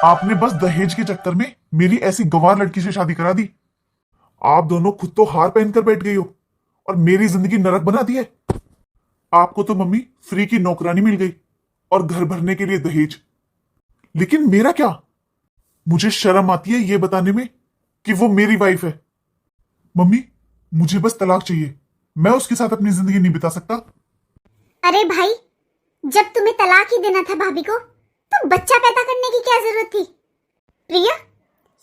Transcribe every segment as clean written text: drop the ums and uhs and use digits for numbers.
आपने बस दहेज के चक्कर में मेरी ऐसी गंवार लड़की से शादी करा दी। आप दोनों खुद तो हार पहनकर बैठ गई हो और मेरी जिंदगी नरक बना दी है। आपको तो मम्मी फ्री की नौकरानी मिल गई और घर भरने के लिए दहेज, लेकिन मेरा क्या? मुझे शर्म आती है ये बताने में कि वो मेरी वाइफ है। मम्मी, मुझे बस तलाक चाहिए, मैं उसके साथ अपनी जिंदगी नहीं बिता सकता। अरे भाई, जब तुम्हें तलाक ही देना था भाभी को तो बच्चा पैदा करने की क्या जरूरत थी? प्रिया,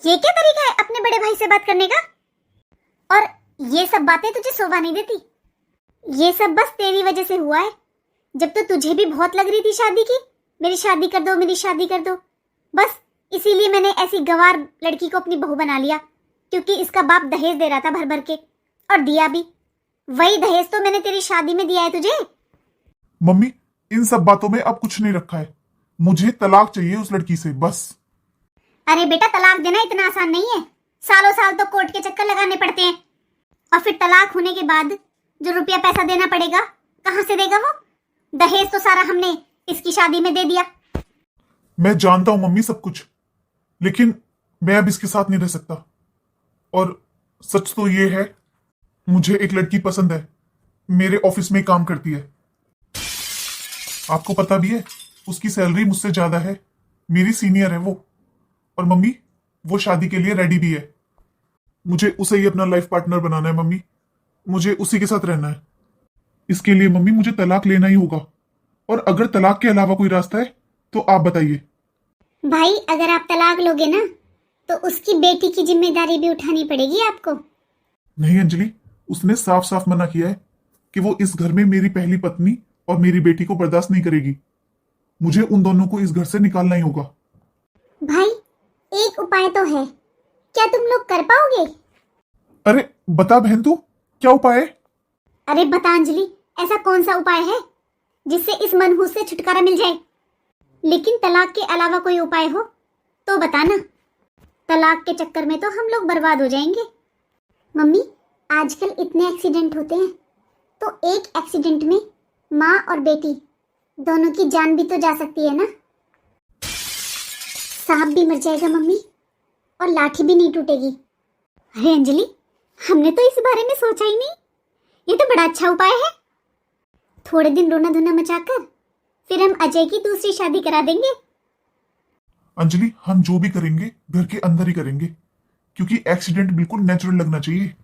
ये क्या तरीका है अपने बड़े भाई से बात करने का? और ये सब बातें तुझे शोभा नहीं देती। ये सब बस तेरी वजह से हुआ है। जब तो तुझे भी बहुत लग रही थी शादी की, मेरी शादी कर दो, मेरी शादी कर दो, बस इसीलिए मैंने ऐसी गंवार लड़की को अपनी बहू बना लिया, क्योंकि इसका बाप दहेज दे रहा था भर भर के, और दिया भी। वही दहेज तो मैंने तेरी शादी में दिया है तुझे। मम्मी, इन सब बातों में अब कुछ नहीं रखा है, मुझे तलाक चाहिए उस लड़की से, बस। अरे बेटा, तलाक देना इतना आसान नहीं है। सालों साल तो कोर्ट के चक्कर लगाने पड़ते हैं, और फिर तलाक होने के बाद जो रुपया पैसा देना पड़ेगा, कहां से देगा वो? दहेज तो सारा हमने इसकी शादी में दे दिया। मैं जानता हूं मम्मी सब कुछ, लेकिन मैं अब इसके साथ नहीं रह सकता। और सच तो ये है, मुझे एक लड़की पसंद है, मेरे ऑफिस में काम करती है। आपको पता भी है, उसकी सैलरी मुझसे ज्यादा है, मेरी सीनियर है वो। और मम्मी, वो शादी के लिए रेडी भी है। मुझे उसे ही अपना लाइफ पार्टनर बनाना है मम्मी, मुझे उसी के साथ रहना है। इसके लिए मम्मी मुझे तलाक लेना ही होगा, और अगर तलाक के अलावा कोई रास्ता है तो आप बताइए। भाई, अगर आप तलाक लोगे ना तो उसकी बेटी की जिम्मेदारी भी उठानी पड़ेगी आपको। नहीं अंजलि, उसने साफ साफ मना किया है कि वो इस घर में मेरी पहली पत्नी और मेरी बेटी को बर्दाश्त नहीं करेगी। मुझे उन दोनों को इस घर से निकालना ही होगा। भाई, एक उपाय तो है, क्या तुम लोग कर पाओगे? अरे बता बहन, तू क्या उपाय है? अरे बता अंजलि, ऐसा कौन सा उपाय है जिससे इस मनहूस से छुटकारा मिल जाए? लेकिन तलाक के अलावा कोई उपाय हो तो बताना। तलाक के चक्कर में तो हम लोग बर्बाद हो जाएंगे। मम्मी, आजकल इतने एक्सीडेंट होते हैं, तो एक एक्सीडेंट में माँ और बेटी दोनों की जान भी तो जा सकती है ना। सांप भी मर जाएगा मम्मी, और लाठी भी नहीं टूटेगी। अरे अंजलि, हमने तो इस बारे में सोचा ही नहीं। ये तो बड़ा अच्छा उपाय है। थोड़े दिन रोना धोना मचाकर फिर हम अजय की दूसरी शादी करा देंगे। अंजलि, हम जो भी करेंगे घर के अंदर ही करेंगे, क्योंकि एक्सीडेंट बिल्कुल नेचुरल लगना चाहिए।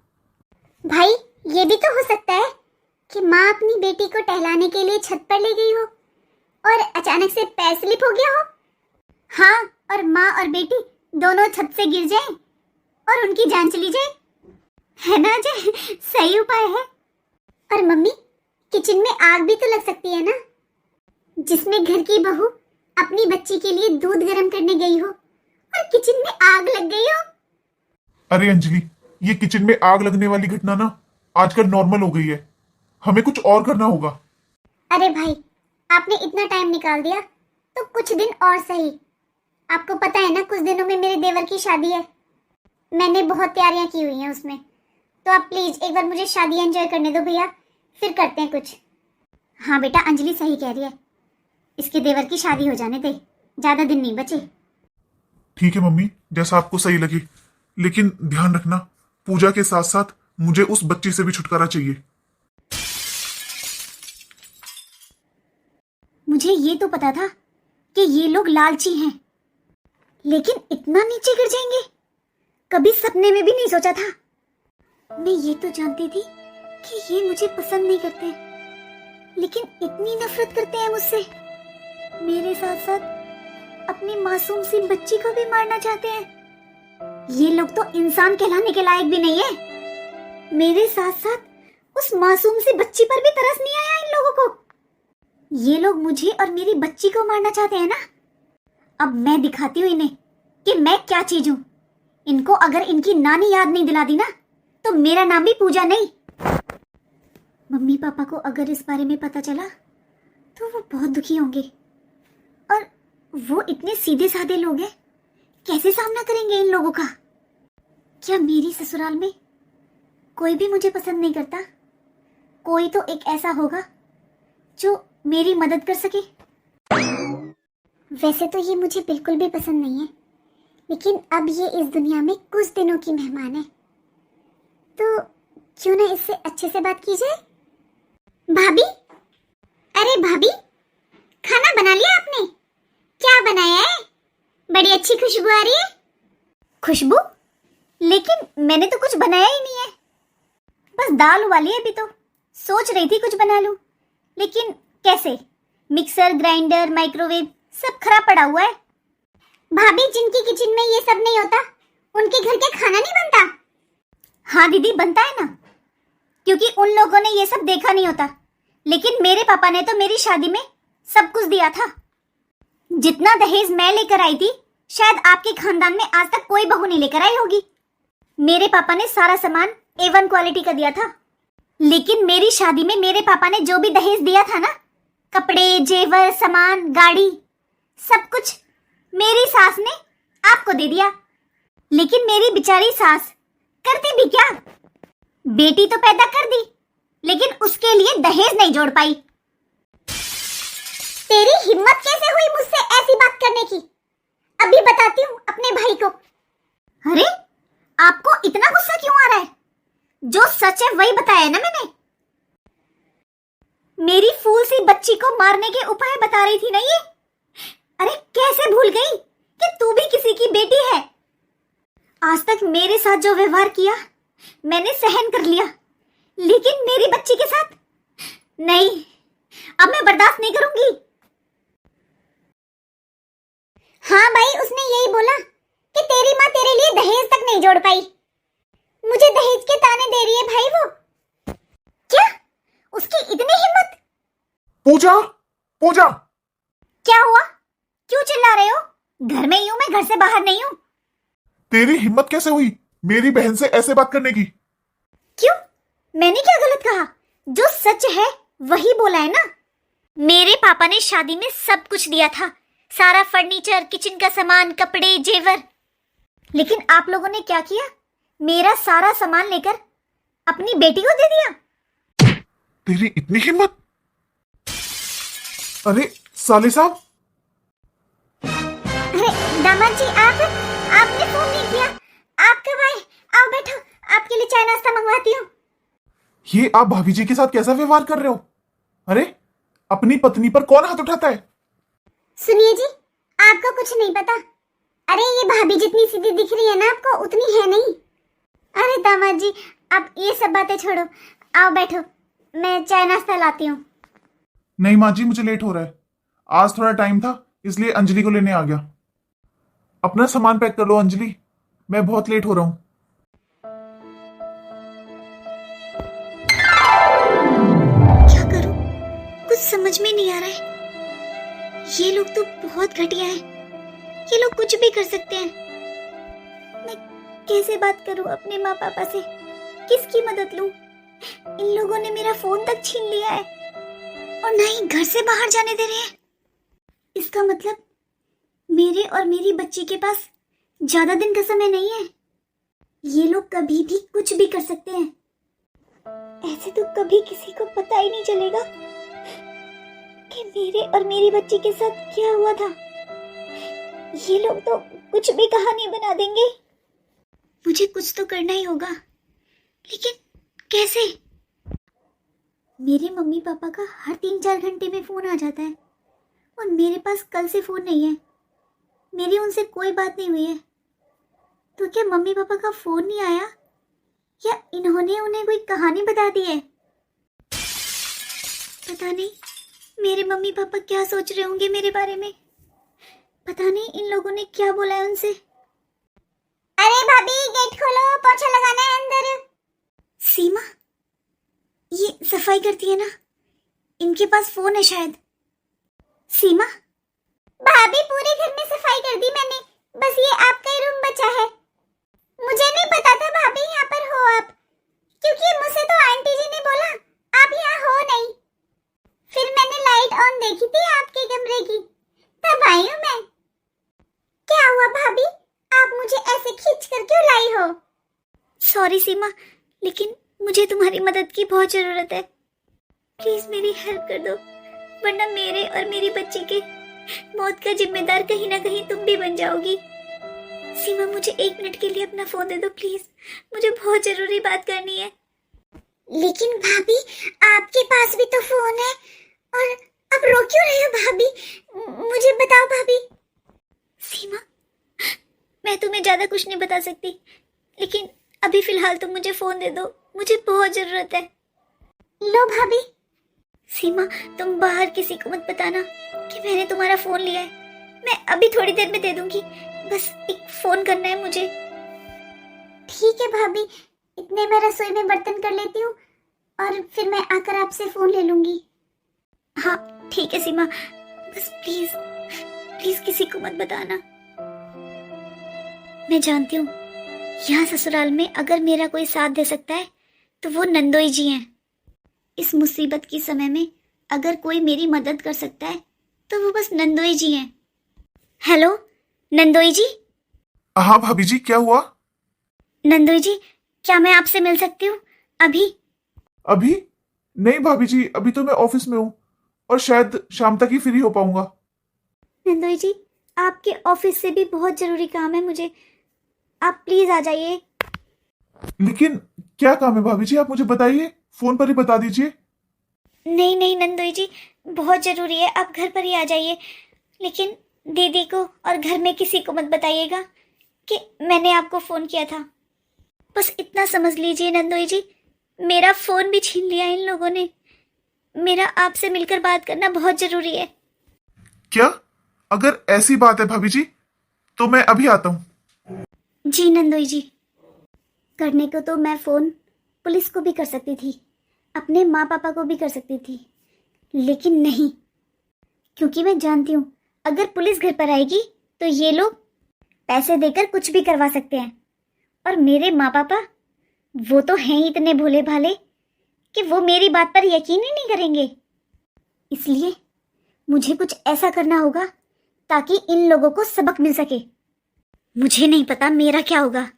भाई, ये भी तो हो सकता है कि माँ अपनी बेटी को टहलाने के लिए छत पर ले गई हो और अचानक से पैर स्लिप हो गया हो। हाँ, और माँ और बेटी दोनों छत से गिर जाएं और उनकी जान चली जाए। है ना अजय? सही उपाय है। और मम्मी, किचन में आग भी तो लग सकती है ना, जिसमें घर की बहू अपनी बच्ची के लिए दूध गर्म करने गई हो और किचन में आग लग गई हो। अरे अंजलि, ये किचन में आग लगने वाली घटना ना आजकल नॉर्मल हो गई है, हमें कुछ और करना होगा। अरे भाई, आपने इतना टाइम निकाल दिया तो कुछ दिन और सही। आपको पता है ना, कुछ दिनों में मेरे देवर की शादी है। मैंने बहुत तैयारियां की हुई हैं उसमें, तो आप प्लीज एक बार मुझे शादी एंजॉय करने दो भैया, फिर करते हैं कुछ। हाँ बेटा, अंजलि सही कह रही है, इसके देवर की शादी हो जाने दे, ज्यादा दिन नहीं बचे। ठीक है मम्मी, जैसा आपको सही लगे, लेकिन ध्यान रखना, पूजा के साथ साथ मुझे उस बच्ची से भी छुटकारा चाहिए। मुझे ये तो पता था कि ये लोग लालची हैं, लेकिन इतना नीचे गिर जाएंगे कभी सपने में भी नहीं सोचा था। मैं ये तो जानती थी कि ये मुझे पसंद नहीं करते, लेकिन इतनी नफरत करते हैं मुझसे। मेरे साथ साथ अपनी मासूम सी बच्ची को भी मारना चाहते हैं। ये लोग तो इंसान कहलाने के लायक भी नहीं है। मेरे साथ साथ उस मासूम सी बच्ची पर भी तरस नहीं आया इन लोगों को। ये लोग मुझे और मेरी बच्ची को मारना चाहते हैं ना। अब मैं दिखाती हूँ इन्हें कि मैं क्या चीज हूँ। इनको अगर इनकी नानी याद नहीं दिला दी ना, तो मेरा नाम भी पूजा नहीं। मम्मी पापा को अगर इस बारे में पता चला तो वो बहुत दुखी होंगे, और वो इतने सीधे साधे लोग हैं, कैसे सामना करेंगे इन लोगों का? क्या मेरी ससुराल में कोई भी मुझे पसंद नहीं करता? कोई तो एक ऐसा होगा जो मेरी मदद कर सके। वैसे तो ये मुझे बिल्कुल भी पसंद नहीं है, लेकिन अब ये इस दुनिया में कुछ दिनों की मेहमान है, तो क्यों ना इससे अच्छे से बात की जाए। भाभी, अरे भाभी, खाना बना लिया आपने? क्या बनाया है? बड़ी अच्छी खुशबू आ रही है। खुशबू? लेकिन मैंने तो कुछ बनाया ही नहीं है, बस दाल उबाली है अभी। तो सोच रही थी कुछ बना लूं, लेकिन कैसे? मिक्सर, ग्राइंडर, माइक्रोवेव सब खराब पड़ा हुआ है। भाभी, जिनकी किचन में ये सब नहीं होता, उनके घर के खाना नहीं बनता? हाँ दीदी, बनता है ना, क्योंकि उन लोगों ने ये सब देखा नहीं होता। लेकिन मेरे पापा ने तो मेरी शादी में सब कुछ दिया था। जितना दहेज मैं लेकर आई थी, शायद आपके खानदान में आज तक कोई बहू नहीं लेकर आई होगी। मेरे पापा ने सारा सामान A1 क्वालिटी का दिया था। लेकिन मेरी शादी में मेरे पापा ने जो भी दहेज दिया था ना, कपड़े, जेवर, सामान, गाड़ी, सब कुछ मेरी सास ने आपको दे दिया। लेकिन मेरी बेचारी सास करती भी क्या? बेटी तो पैदा कर दी, लेकिन उसके लिए दहेज नहीं जोड़ पाई। तेरी हिम्मत कैसे हुई मुझसे ऐसी बात करने की? अभी बताती हूँ अपने भाई को। अरे, आपको इतना गुस्सा क्यों आ रहा है? जो सच है वही बताया ना मैंने। मेरी फूल सी बच्ची को मारने के उपाय बता रही थी ना ये। अरे, कैसे भूल गई कि तू भी किसी की बेटी है। आज तक मेरे साथ जो व्यवहार किया मैंने सहन कर लिया, लेकिन मेरी बच्ची के साथ नहीं। अब मैं बर्दाश्त नहीं करूंगी। हाँ भाई, उसने यही बोला कि तेरी माँ तेरे लिए दहेज तक नहीं जोड़ पाई। मुझे दहेज के ताने दे रही है भाई वो। क्या? उसकी इतनी हिम्मत? पूजा, पूजा, क्या हुआ? क्यों चिल्ला रहे हो? घर में ही हूं मैं, घर से बाहर नहीं हूं। तेरी हिम्मत कैसे हुई मेरी बहन से ऐसे बात करने की? क्यों? मैंने क्या गलत कहा? जो सच है वही बोला है ना। मेरे पापा ने शादी में सब कुछ दिया था, सारा फर्नीचर, किचन का सामान, कपड़े, जेवर। लेकिन आप लोगों ने क्या किया? मेरा सारा सामान लेकर अपनी बेटी को दे दिया। तेरी इतनी हिम्मत? अरे साले साहब। अरे दामाद जी, आपने फोन नहीं किया। आप कब आए? आओ बैठो, आपके लिए चाय नाश्ता मंगवाती हूँ। ये आप भाभी जी के साथ कैसा व्यवहार कर रहे हो? अरे, अपनी पत्नी पर कौन हाथ उठाता है? सुनिए जी, आपको कुछ नहीं पता। अरे, ये भाभी जितनी सीधी दिख रही है ना आपको, उतनी है नहीं। अरे दामाद जी, आप ये सब बातें छोड़ो, आओ बैठो, मैं चाय नाश्ता लाती हूँ। नहीं माँ जी, मुझे लेट हो रहा है। आज थोड़ा टाइम था, इसलिए अंजलि को लेने आ गया। अपना सामान पैक कर लो अंजलि, मैं बहुत लेट हो रहा हूँ। क्या करूं? कुछ समझ में नहीं आ रहा है। ये लोग तो बहुत घटिया हैं। ये लोग कुछ भी कर सकते हैं। मैं कैसे बात करूं अपने माँ पापा से? किसकी मदद लूं? इन लोगों ने मेरा फोन तक छीन लिया है और ना ही घर से बाहर जाने दे रहे हैं। इसका मतलब मेरे और मेरी बच्ची के पास ज्यादा दिन का समय नहीं है। ये लोग कभी भी कुछ भी कर सकते हैं। ऐसे तो कभी किसी को पता ही नहीं चलेगा कि मेरे और मेरी बच्ची के साथ क्या हुआ था। ये लोग तो कुछ भी कहानी बना देंगे। मुझे कुछ तो करना ही होगा, लेकिन कैसे? मेरे मम्मी पापा का हर 3-4 घंटे में फोन आ जाता है और मेरे पास कल से फोन नहीं है। मेरी उनसे कोई बात नहीं हुई है। तो क्या मम्मी पापा का फोन नहीं आया, या इन्होंने उन्हें कोई कहानी बता दी है? पता नहीं मेरे मम्मी पापा क्या सोच रहे होंगे मेरे बारे में। पता नहीं इन लोगों ने क्या बोला है उनसे। अरे भाभी, गेट खोलो, पोछा लगाना है अंदर। सीमा, ये सफाई करती है ना, इनके पास फोन है शायद। सीमा, भाभी पूरे घर में सफाई कर दी मैंने, बस ये आपका ही रूम बचा है। मुझे नहीं पता था भाभी यहाँ पर हो आप, क्योंकि मुझसे तो आंटी जी ने बोला आप यहाँ हो नहीं। फिर मैंने लाइट ऑन देखी थी आपके कमरे की, तब आई हूँ मैं। क्या हुआ भाभी, आप मुझे ऐसे खींच कर क्यों लाई हो? सॉरी सीमा, लेकिन मुझे तुम्हारी मदद की बहुत जरूरत है। प्लीज मेरी हेल्प कर दो, वरना मेरे और मेरी बच्ची के मौत का जिम्मेदार कहीं ना कहीं तुम भी बन जाओगी। सीमा, मुझे 1 मिनट के लिए अपना फोन दे दो प्लीज, मुझे बहुत जरूरी बात करनी है। लेकिन भाभी, आपके पास भी तो फोन है, और अब रो क्यों रहे हो भाभी? मुझे बताओ भाभी। सीमा, मैं तुम्हें ज्यादा कुछ नहीं बता सकती, लेकिन अभी फिलहाल तुम मुझे फोन दे दो, मुझे बहुत जरूरत है। लो भाभी। सीमा, तुम बाहर किसी को मत बताना कि मैंने तुम्हारा फोन लिया है। मैं अभी थोड़ी देर में दे दूंगी, बस एक फोन करना है मुझे। ठीक है भाभी, इतने में रसोई में बर्तन कर लेती हूँ और फिर मैं आकर आपसे फोन ले लूंगी। हाँ ठीक है सीमा, बस प्लीज प्लीज किसी को मत बताना। मैं जानती हूँ यहाँ ससुराल में अगर मेरा कोई साथ दे सकता है तो वो नंदोई जी हैं। इस मुसीबत के समय में अगर कोई मेरी मदद कर सकता है तो वो बस नंदोई जी हैं। हेलो नंदोई जी। हाँ भाभी जी, क्या हुआ? नंदोई जी, क्या मैं आपसे मिल सकती हूँ अभी? अभी नहीं भाभी जी, अभी तो मैं ऑफिस में हूँ और शायद शाम तक ही फ्री हो पाऊंगा। नंदोई जी, आपके ऑफिस से भी बहुत जरूरी काम है मुझे, आप प्लीज आ जाइए। लेकिन क्या काम है भाभी जी, आप मुझे बताइए, फोन पर ही बता दीजिए। नहीं नहीं नंदोई जी, बहुत जरूरी है, आप घर पर ही आ जाइए। लेकिन दीदी को और घर में किसी को मत बताइएगा कि मैंने आपको फोन किया था। बस इतना समझ लीजिए नंदोई जी, मेरा फोन भी छीन लिया इन लोगों ने। मेरा आपसे मिलकर बात करना बहुत जरूरी है। क्या? अगर ऐसी बात है भाभी जी तो मैं अभी आता हूँ। जी नंदोई जी। करने को तो मैं फोन पुलिस को भी कर सकती थी, अपने माँ पापा को भी कर सकती थी, लेकिन नहीं, क्योंकि मैं जानती हूँ अगर पुलिस घर पर आएगी तो ये लोग पैसे देकर कुछ भी करवा सकते हैं। और मेरे माँ पापा वो तो हैं ही इतने भोले भाले कि वो मेरी बात पर यकीन ही नहीं करेंगे। इसलिए मुझे कुछ ऐसा करना होगा ताकि इन लोगों को सबक मिल सके। मुझे नहीं पता मेरा क्या होगा,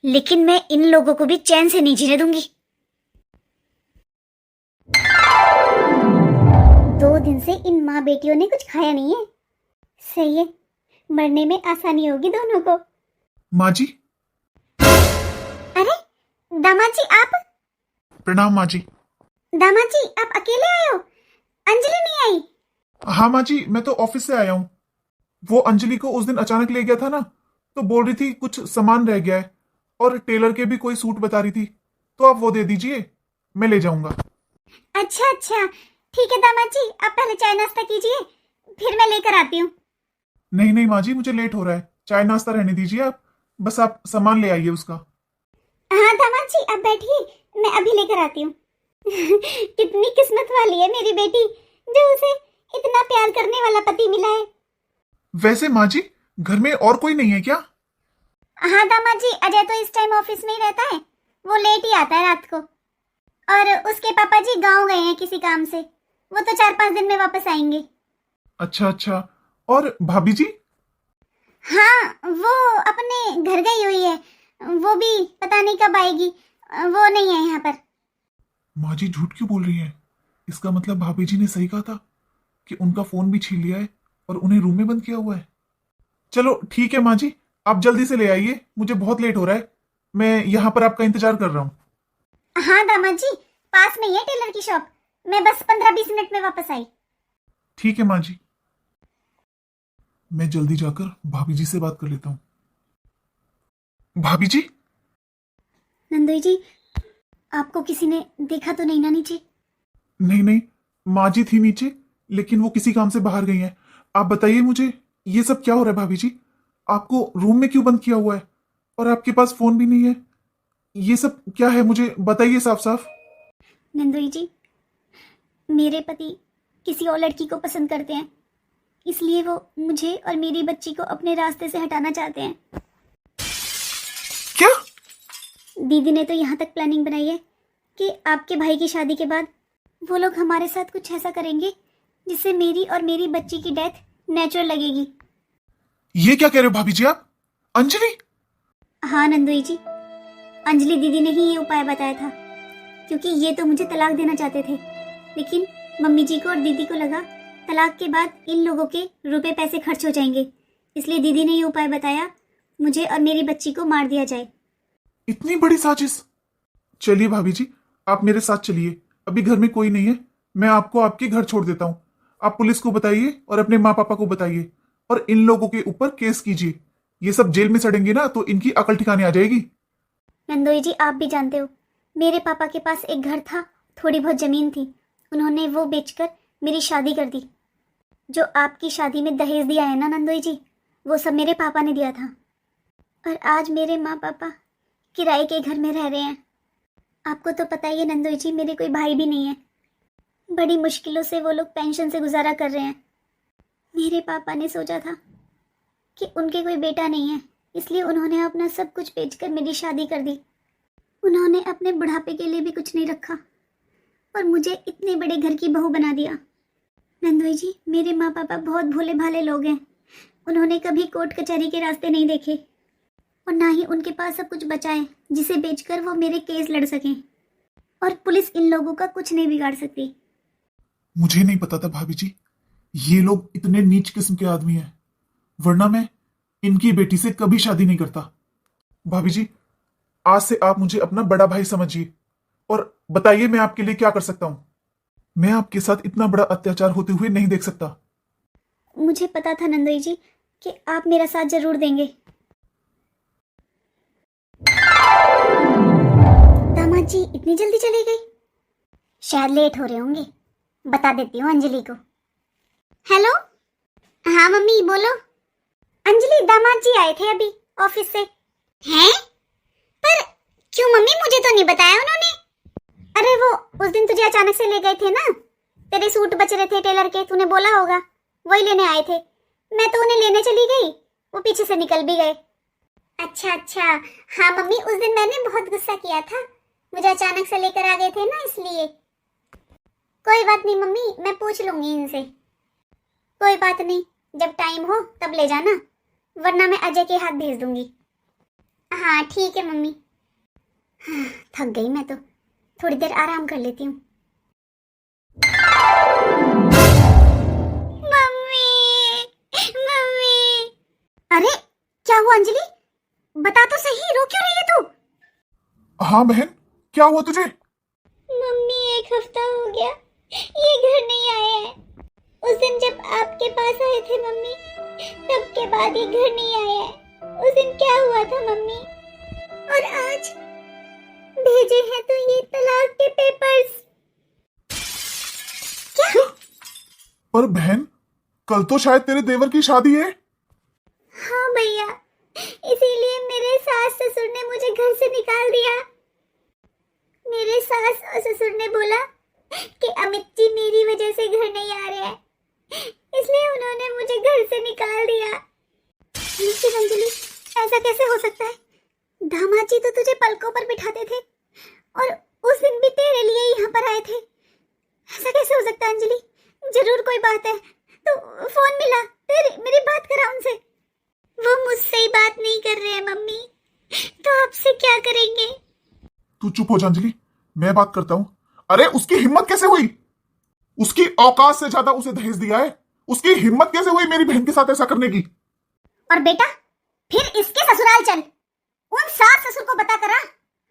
लेकिन मैं इन लोगों को भी चैन से नहीं जीने दूंगी। 2 दिन से इन माँ बेटियों ने कुछ खाया नहीं है। सही है, मरने में आसानी होगी दोनों को। माँ जी। अरे दामाद जी, आप? प्रणाम माँ जी। दामाद जी, आप अकेले आए हो? अंजलि नहीं आई? हाँ माँ जी, मैं तो ऑफिस से आया हूँ। वो अंजलि को उस दिन अचानक ले गया था ना, तो बोल रही थी कुछ सामान रह गया है और टेलर के भी कोई सूट बता रही थी, तो आप वो दे दीजिए, मैं ले जाऊंगा। अच्छा अच्छा, ठीक है दामाद जी, आप पहले चाय नाश्ता कीजिए, फिर मैं लेकर आती हूँ। नहीं नहीं माँ जी, मुझे लेट हो रहा है, चाय नाश्ता रहने दीजिए आप, बस आप सामान ले आइए उसका। हाँ दामाद जी, आप बैठिए, मैं अभी लेकर आती हूँ। कितनी किस्मत वाली है मेरी बेटी, जो उसे इतना प्यार करने वाला पति मिला है। वैसे माँ जी, घर में और कोई नहीं है क्या? हाँ दामाद जी, अजय तो इस टाइम ऑफिस में ही रहता है, वो लेट ही आता है रात को। और उसके पापा जी गांव गए हैं किसी काम से, वो तो 4-5 दिन में वापस आएंगे। अच्छा अच्छा, और भाभी जी? हाँ, वो अपने घर गई हुई है, वो भी पता नहीं कब आएगी, वो नहीं है यहाँ पर। माँ जी झूठ क्यों बोल रही है? इसका मतलब भाभी जी ने सही कहा था कि उनका फोन भी छीन लिया है और उन्हें रूम में बंद किया हुआ है। चलो ठीक है माँ जी, आप जल्दी से ले आइए, मुझे बहुत लेट हो रहा है, मैं यहाँ पर आपका इंतजार कर रहा हूँ। हाँ दामाद जी, पास में ही है टेलर की शॉप, मैं बस 15-20 मिनट में वापस आई। ठीक है माँ जी, मैं जल्दी जाकर भाभी जी से बात कर लेता हूँ। भाभी जी? नंदोई जी, आपको किसी ने देखा तो नहीं ना नीचे? नहीं नहीं, माँ जी थी नीचे, लेकिन वो किसी काम से बाहर गई हैं। आप बताइए मुझे, ये सब क्या हो रहा है भाभी जी? आपको रूम में क्यों बंद किया हुआ है और आपके पास फोन भी नहीं है? ये सब क्या है, मुझे बताइए साफ साफ। नंदोई जी, मेरे पति किसी और लड़की को पसंद करते हैं, इसलिए वो मुझे और मेरी बच्ची को अपने रास्ते से हटाना चाहते हैं। क्या? दीदी ने तो यहाँ तक प्लानिंग बनाई है कि आपके भाई की शादी के बाद वो लोग हमारे साथ कुछ ऐसा करेंगे जिससे मेरी और मेरी बच्ची की डेथ नेचुरल लगेगी। ये क्या कह रहे हो भाभी जी आप? अंजलि? हाँ नंदोई जी, अंजलि दीदी ने ही ये उपाय बताया था, क्योंकि ये तो मुझे तलाक देना चाहते थे, लेकिन मम्मी जी को और दीदी को लगा तलाक के बाद इन लोगों के रुपए पैसे खर्च हो जाएंगे, इसलिए दीदी ने ये उपाय बताया मुझे और मेरी बच्ची को मार दिया जाए। इतनी बड़ी साजिश। चलिए भाभी जी, आप मेरे साथ चलिए। अभी घर में कोई नहीं है, मैं आपको आपके घर छोड़ देता हूँ। आप पुलिस को बताइए और अपने माँ पापा को बताइए और इन लोगों के ऊपर केस कीजिए। ये सब जेल में सड़ेंगे ना तो इनकी अकल ठिकाने आ जाएगी। नंदोई जी, आप भी जानते हो, मेरे पापा के पास एक घर था, थोड़ी बहुत जमीन थी, उन्होंने वो बेचकर मेरी शादी कर दी। जो आपकी शादी में दहेज दिया है ना नंदोई जी, वो सब मेरे पापा ने दिया था। और आज मेरे माँ पापा किराए के घर में रह रहे हैं। आपको तो पता ही है नंदोई जी, मेरे कोई भाई भी नहीं है। बड़ी मुश्किलों से वो लोग पेंशन से गुजारा कर रहे हैं। मेरे पापा ने सोचा था कि उनके कोई बेटा नहीं है, इसलिए उन्होंने अपना सब कुछ बेचकर मेरी शादी कर दी। उन्होंने अपने बुढ़ापे के लिए भी कुछ नहीं रखा और मुझे इतने बड़े घर की बहू बना दिया। नंदोई जी, मेरे माँ पापा बहुत भोले भाले लोग हैं। उन्होंने कभी कोर्ट कचहरी के रास्ते नहीं देखे और ना ही उनके पास सब कुछ बचा है जिसे बेचकर वो मेरे केस लड़ सकें। और पुलिस इन लोगों का कुछ नहीं बिगाड़ सकती। मुझे नहीं पता था भाभी जी, ये लोग इतने नीच किस्म के आदमी हैं, वरना मैं इनकी बेटी से कभी शादी नहीं करता। भाभी जी, आज से आप मुझे अपना बड़ा भाई समझिए और बताइए मैं आपके लिए क्या कर सकता हूं। मैं आपके साथ इतना बड़ा अत्याचार होते हुए नहीं देख सकता। मुझे पता था नंदोई जी कि आप मेरा साथ जरूर देंगे। दामाद जी इतनी जल्दी चली गई? शायद लेट हो रहे होंगे, बता देती हूँ अंजलि को। हेलो, हाँ मम्मी बोलो। अंजलि, दामाद जी आए थे अभी ऑफिस से। हैं? पर क्यों मम्मी, मुझे तो नहीं बताया उन्होंने। अरे वो उस दिन तुझे अचानक से ले गए थे ना, तेरे सूट बच रहे थे टेलर के, तूने बोला होगा, वही लेने आए थे। मैं तो उन्हें लेने चली गई, वो पीछे से निकल भी गए। अच्छा अच्छा, हाँ मम्मी, उस दिन मैंने बहुत गुस्सा किया था, मुझे अचानक से लेकर आ गए थे ना, इसलिए। कोई बात नहीं मम्मी, मैं पूछ लूंगी इनसे। कोई बात नहीं, जब टाइम हो तब ले जाना, वरना मैं अजय के हाथ भेज दूंगी। हाँ ठीक है मम्मी। थक गई मैं तो, थोड़ी देर आराम कर लेती हूँ। Mummy, mummy. अरे क्या हुआ अंजलि, बता तो सही, रो क्यों रही है तू? हाँ बहन, क्या हुआ तुझे? मम्मी, एक हफ्ता हो गया ये घर नहीं आए हैं। उस दिन जब आपके पास आए थे मम्मी, तब के बाद ये घर नहीं आए हैं। उस दिन क्या हुआ था मम्मी? और आज भेजे हैं तो ये तलाक के पेपर्स। क्या? पर बहन, कल तो शायद तेरे देवर की शादी है। हाँ भैया, इसीलिए मेरे सास ससुर ने मुझे घर से निकाल दिया। मेरे सास और ससुर ने बोला कि अमित जी मेरी वजह से घर नहीं आ रहे हैं, इसलिए उन्होंने मुझे घर से निकाल दिया। लेकिन अंजलि, ऐसा कैसे हो सकता है? दामाद जी तो तुझे पलकों पर बिठाते थे और उस दिन भी तेरे लिए यहाँ पर आए थे। ऐसा कैसे हो सकता है अंजलि? जरूर कोई बात है, तो फोन मिला, मेरी बात करा उनसे। वो मुझसे ही बात नहीं कर रहे हैं मम्मी, तो आपसे क्या करेंगे? तू चुप हो जा अंजलि, मैं बात करता हूं। अरे उसकी हिम्मत कैसे हुई? उसकी औकात से ज्यादा उसे दहेज दिया है, उसकी हिम्मत कैसे हुई मेरी बहन के साथ ऐसा करने की? और बेटा, फिर इसके ससुराल चल, उन सास ससुर को बता करा,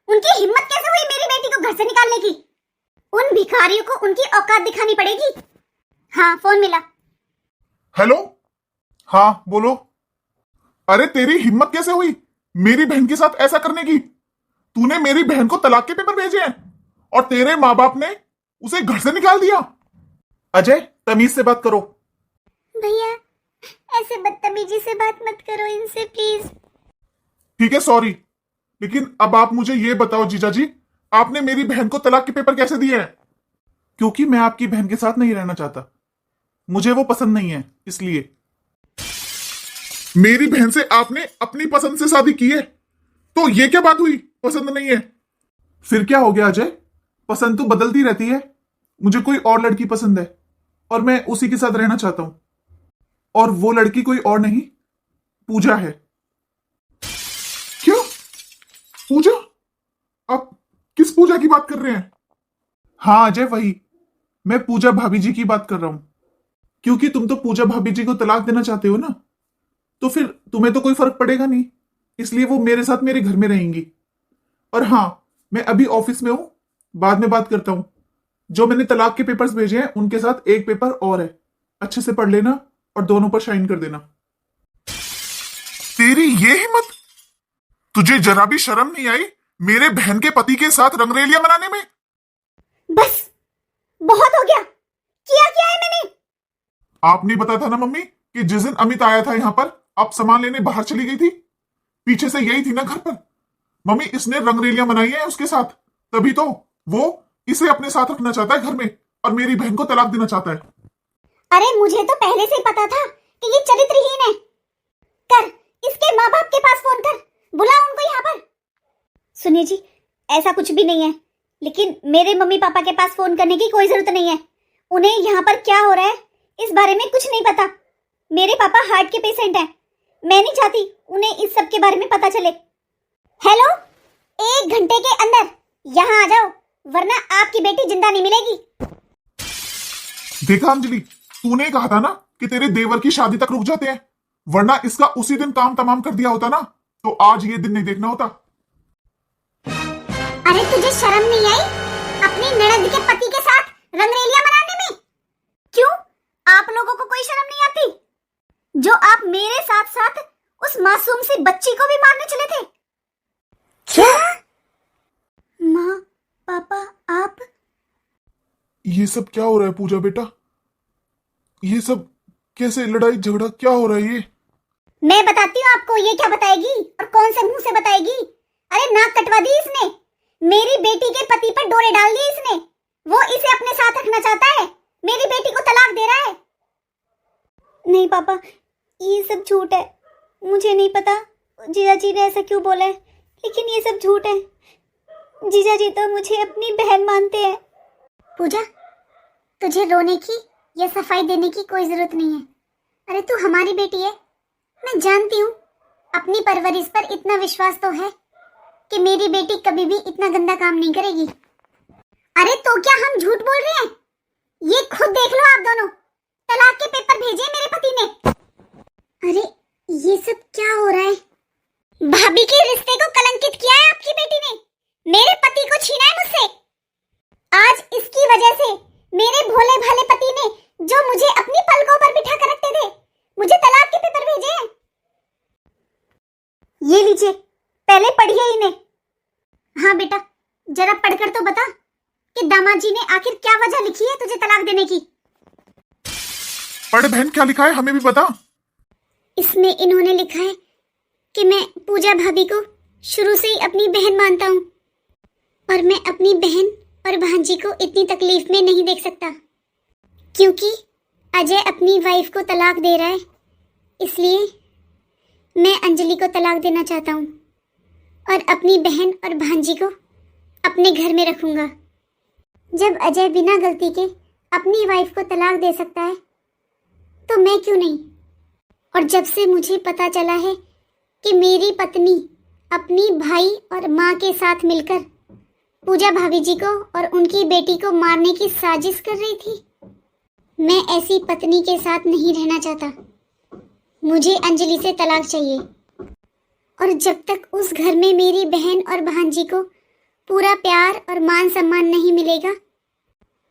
उनकी हिम्मत कैसे हुई मेरी बेटी को घर से निकालने की? उन भिखारियों को उनकी औकात दिखानी पड़ेगी। हाँ, फोन मिला। हेलो, हाँ बोलो। अरे तेरी हिम्मत कैसे हुई मेरी बहन के साथ ऐसा करने की? तूने मेरी बहन को तलाक के पेपर भेजे हैं और तेरे माँ बाप ने उसे घर से निकाल दिया। अजय, तमीज से बात करो। भैया, ऐसे बदतमीजी से बात मत करो इनसे प्लीज। ठीक है, सॉरी, लेकिन अब आप मुझे ये बताओ जीजा जी, आपने मेरी बहन को तलाक के पेपर कैसे दिए हैं? क्योंकि मैं आपकी बहन के साथ नहीं रहना चाहता, मुझे वो पसंद नहीं है, इसलिए। मेरी बहन से आपने अपनी पसंद से शादी की है, तो ये क्या बात हुई पसंद नहीं है? फिर क्या हो गया अजय, पसंद तो बदलती रहती है। मुझे कोई और लड़की पसंद है और मैं उसी के साथ रहना चाहता हूं, और वो लड़की कोई और नहीं, पूजा है। क्या? पूजा? आप किस पूजा की बात कर रहे हैं? हाँ अजय, वही, मैं पूजा भाभी जी की बात कर रहा हूं। क्योंकि तुम तो पूजा भाभी जी को तलाक देना चाहते हो ना, तो फिर तुम्हें तो कोई फर्क पड़ेगा नहीं इसलिए वो मेरे साथ मेरे घर में रहेंगी। और हाँ, मैं अभी ऑफिस में हूं, बाद में बात करता हूं। जो मैंने तलाक के पेपर्स भेजे हैं उनके साथ एक पेपर और है, अच्छे से पढ़ लेना और दोनों पर साइन कर देना। तेरी ये हिम्मत! तुझे जरा भी शर्म नहीं आई मेरे बहन के पति के साथ रंगरेलियां मनाने में? बस बहुत हो गया। किया क्या है मैंने? आपने बताया था ना मम्मी कि जिस दिन अमित आया था यहां पर आप सामान लेने बाहर चली गई थी, पीछे से यही थी ना घर पर। मम्मी, इसने रंगरेलियां मनाई है उसके साथ, तभी तो वो इसे अपने साथ रखना चाहता है घर में और मेरी बहन को तलाक देना चाहता है। अरे मुझे तो पहले से ही पता था कि ये चरित्रहीन है। कर, इसके माँ बाप के पास फोन कर, बुला उनको यहाँ पर। सुनिए जी, ऐसा कुछ भी नहीं है, लेकिन मेरे मम्मी पापा के पास फोन करने की कोई जरूरत नहीं है। उन्हें यहाँ पर क्या हो रहा है इस बारे में कुछ नहीं पता। मेरे पापा हार्ट के पेशेंट हैं, मैं नहीं चाहती उन्हें इस सब के बारे में पता चले। हेलो, 1 घंटे के अंदर यहाँ आ जाओ, वरना आपकी बेटी जिंदा नहीं मिलेगी। देखा अंजलि, तूने कहा था ना कि तेरे देवर की शादी तक रुक जाते हैं, वरना इसका उसी दिन काम तमाम कर दिया होता ना, तो आज ये दिन नहीं देखना होता। अरे तुझे शर्म नहीं आई अपनी ननद के पति के साथ रंगरेलियां मनाने में? क्यों, आप लोगों को कोई शर्म नहीं आती जो आप मेरे साथ साथ उस मासूम सी बच्ची को भी मारने चले थे? क्या? माँ, पापा, आप? ये सब क्या हो रहा है पूजा बेटा? ये सब कैसे, लड़ाई झगड़ा क्या हो रहा है ये? मैं बताती हूँ आपको, ये क्या बताएगी और कौन से मुंह से बताएगी। अरे नाक कटवा दी इसने, मेरी बेटी के पति पर डोरे डाल दिए इसने। वो इसे अपने साथ रखना चाहता है, मेरी बेटी को तलाक दे रहा है। नहीं पापा, ये सब झूठ है। मुझे नहीं पता जीजा जी ने ऐसा क्यों बोला है, लेकिन ये सब झूठ है। जीजा जी तो मुझे अपनी बहन मानते हैं। पूजा, तुझे रोने की या सफाई देने की कोई जरूरत नहीं है। अरे तू हमारी बेटी है, मैं जानती हूँ अपनी परवरिश पर इतना विश्वास तो है कि मेरी बेटी कभी भी इतना गंदा काम नहीं करेगी। अरे तो क्या हम झूठ बोल रहे हैं? ये खुद देख लो आप दोनों, तलाक के पेपर भेजे मेरे पति ने। अरे ये सब क्या हो रहा है? भाभी के रिश्ते को कलंकित किया है आपकी बेटी ने, मेरे पति को छीना है मुझसे। आज इसकी वजह से मेरे भोले भाले पति ने, जो मुझे अपनी पलकों पर बिठा कर रखते थे, मुझे तलाक के पेपर भेजे हैं। ये लीजिए, पहले पढ़िए इन्हें। हाँ बेटा, जरा पढ़कर तो बता कि दामाद जी ने आखिर क्या वजह लिखी है तुझे तलाक देने की। पढ़ बहन, क्या लिखा है हमें भी बता। इसमें इन्होंने लिखा है कि मैं पूजा भाभी को शुरू से ही अपनी बहन मानता हूँ और मैं अपनी बहन और भांजी को इतनी तकलीफ में नहीं देख सकता, क्योंकि अजय अपनी वाइफ को तलाक दे रहा है, इसलिए मैं अंजलि को तलाक देना चाहता हूँ और अपनी बहन और भांजी को अपने घर में रखूंगा। जब अजय बिना गलती के अपनी वाइफ को तलाक दे सकता है तो मैं क्यों नहीं? और जब से मुझे पता चला है कि मेरी पत्नी अपनी भाई और माँ के साथ मिलकर पूजा भाभी जी को और उनकी बेटी को मारने की साजिश कर रही थी, मैं ऐसी पत्नी के साथ नहीं रहना चाहता। मुझे अंजलि से तलाक चाहिए और जब तक उस घर में मेरी बहन और भांजी को पूरा प्यार और मान सम्मान नहीं मिलेगा,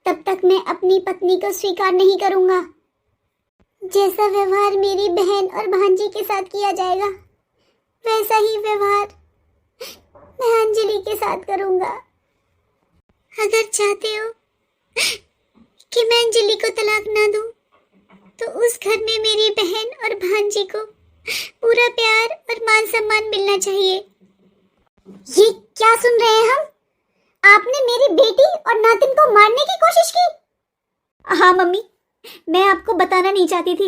तब तक मैं अपनी पत्नी को स्वीकार नहीं करूंगा। जैसा व्यवहार मेरी बहन और भांजी के साथ किया जाएगा, वैसा ही व्यवहार मैं अंजलि के साथ करूंगा। अगर चाहते हो कि मैं अंजलि को तलाक ना दूं, तो उस घर में मेरी बहन और भांजी को पूरा प्यार और मान सम्मान मिलना चाहिए। ये क्या सुन रहे हैं हम? आपने मेरी बेटी और नातिन को मारने की कोशिश की? हाँ मम्मी, मैं आपको बताना नहीं चाहती थी।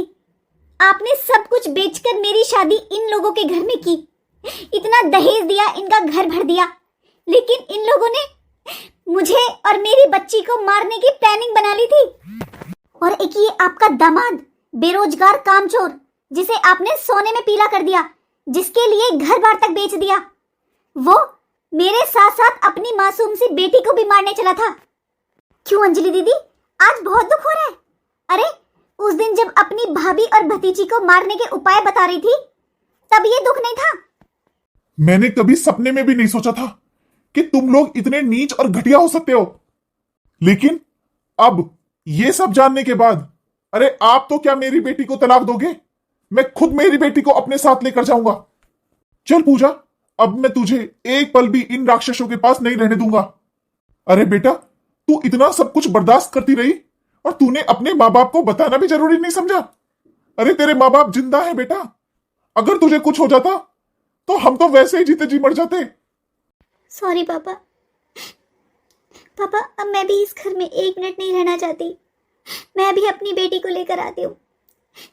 आपने सब कुछ बेचकर मेरी शादी इन लोगों के घर में की, इतना दहेज दिया, इनका घर भर दिया, लेकिन इन लोगों ने मुझे और मेरी बच्ची को मारने की प्लानिंग बना ली थी। और एक ये आपका दामाद, बेरोजगार कामचोर, जिसे आपने सोने में पीला कर दिया, जिसके लिए घर बार तक बेच दिया, वो मेरे साथ साथ अपनी मासूम सी बेटी को भी मारने चला था। क्यों अंजलि दीदी, आज बहुत दुख हो रहा है? अरे उस दिन जब अपनी भाभी और भतीजी को मारने के उपाय बता रही थी, तब ये दुख नहीं था। मैंने कभी सपने में भी नहीं सोचा था कि तुम लोग इतने नीच और घटिया हो सकते हो। लेकिन अब ये सब जानने के बाद, अरे आप तो क्या मेरी बेटी को तलाक दोगे? मैं खुद मेरी बेटी को अपने साथ लेकर जाऊंगा। चल पूजा, अब मैं तुझे एक पल भी इन राक्षसों के पास नहीं रहने दूंगा। अरे बेटा, तू इतना सब कुछ बर्दाश्त करती रही और तूने अपने माँ बाप को बताना भी जरूरी नहीं समझा। अरे तेरे माँ बाप जिंदा है बेटा, अगर तुझे कुछ हो जाता तो हम तो वैसे ही जीते जी मर जाते। सॉरी पापा। पापा, अब मैं भी इस घर में एक मिनट नहीं रहना चाहती। मैं भी अपनी बेटी को लेकर आती हूँ।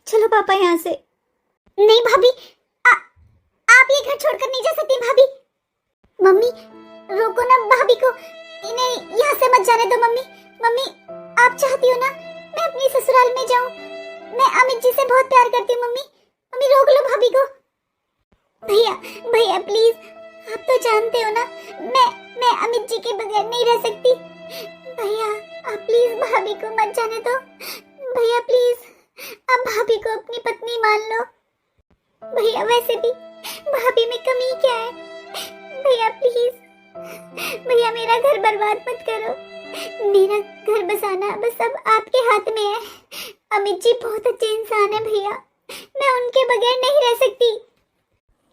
चलो पापा यहाँ से। नहीं भाभी, आप ये घर छोड़कर नहीं जा सकती भाभी। मम्मी रोको ना भाभी को, इन्हें यहाँ से मत जाने दो मम्मी। मम्मी, आप चाहती हो ना मैं अपनी ससुराल में जाऊँ? मैं अमित जी से बहुत प्यार करती हूँ मम्मी। मम्मी रोक लो भाभी को। भैया भैया प्लीज, आप तो जानते हो ना मैं अमित जी के बगैर नहीं रह सकती। भैया आप प्लीज भाभी को मत जाने दो। भैया प्लीज, आप भाभी को अपनी पत्नी मान लो। भैया वैसे भी भाभी में कमी क्या है? भैया प्लीज, भैया मेरा घर बर्बाद मत करो। मेरा घर बसाना बस अब आपके हाथ में है। अमित जी बहुत अच्छे इंसान है भैया, मैं उनके बगैर नहीं रह सकती।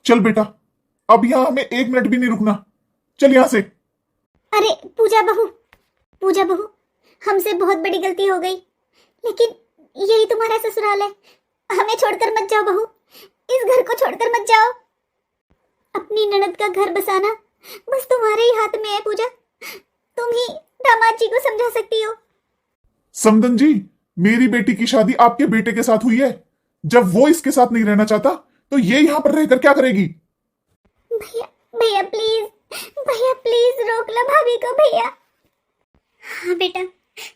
चल बेटा, अब यहां हमें एक मिनट भी नहीं रुकना। चल यहां से। अरे पूजा बहू, हमसे बहुत बड़ी गलती हो गई, लेकिन यही तुम्हारा ससुराल है। हमें छोड़कर मत जाओ बहू, इस घर को छोड़कर मत जाओ। अपनी ननद का घर बसाना बस तुम्हारे ही हाथ में है पूजा। तुम ही दामाद जी को समझा सकती हो। समदन जी, मेरी बेटी की शादी आपके बेटे के साथ हुई है। जब वो इसके साथ नहीं रहना चाहता तो ये यहां पर रहकर क्या करेगी? भैया भैया प्लीज रोक लो भाभी को भैया। हाँ बेटा,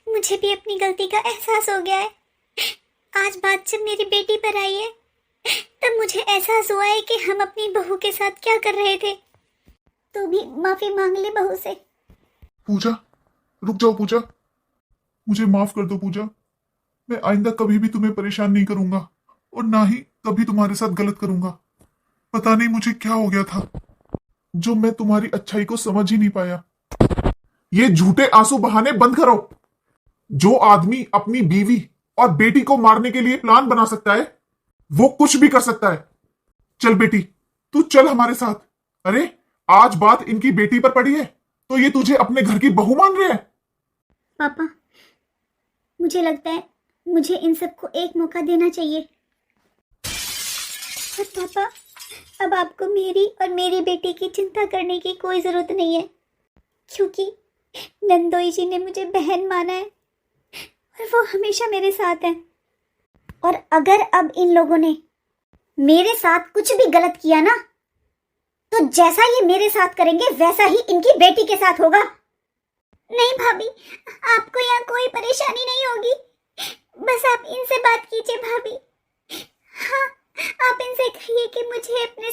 मुझे भी अपनी गलती का एहसास हो गया है। आज बात जब मेरी बेटी पर आई है तब मुझे एहसास हुआ है कि हम अपनी बहू के साथ क्या कर रहे थे। तू भी माफी मांग ले बहू से। पूजा, रुक जाओ पूजा, मुझे माफ कर दो पूजा। मैं आइंदा कभी भी तुम्हें परेशान नहीं करूंगा और ना ही कभी तुम्हारे साथ गलत करूंगा। पता नहीं मुझे क्या हो गया था जो मैं तुम्हारी अच्छाई को समझ ही नहीं पाया। ये झूठे आंसू बहाने बंद करो। जो आदमी अपनी बीवी और बेटी को मारने के लिए प्लान बना सकता है वो कुछ भी कर सकता है। चल बेटी, तू चल हमारे साथ। अरे आज बात इनकी बेटी पर पड़ी है तो ये तुझे अपने घर की बहू मान रहे हैं। पापा, मुझे लगता है मुझे इन सबको एक मौका देना चाहिए। पर पापा, अब आपको मेरी और मेरी बेटी की चिंता करने की कोई जरूरत नहीं है, क्योंकि नंदोई जी ने मुझे बहन माना है और वो हमेशा मेरे साथ है। और अगर अब इन लोगों ने मेरे साथ कुछ भी गलत किया ना, तो जैसा ये मेरे साथ करेंगे वैसा ही इनकी बेटी के साथ होगा। नहीं भाभी, आपको यहाँ कोई परेशानी नहीं होगी। बस आप इनसे बात कीजिए भाभी। हाँ, आप इनसे कहिए कि मुझे अपने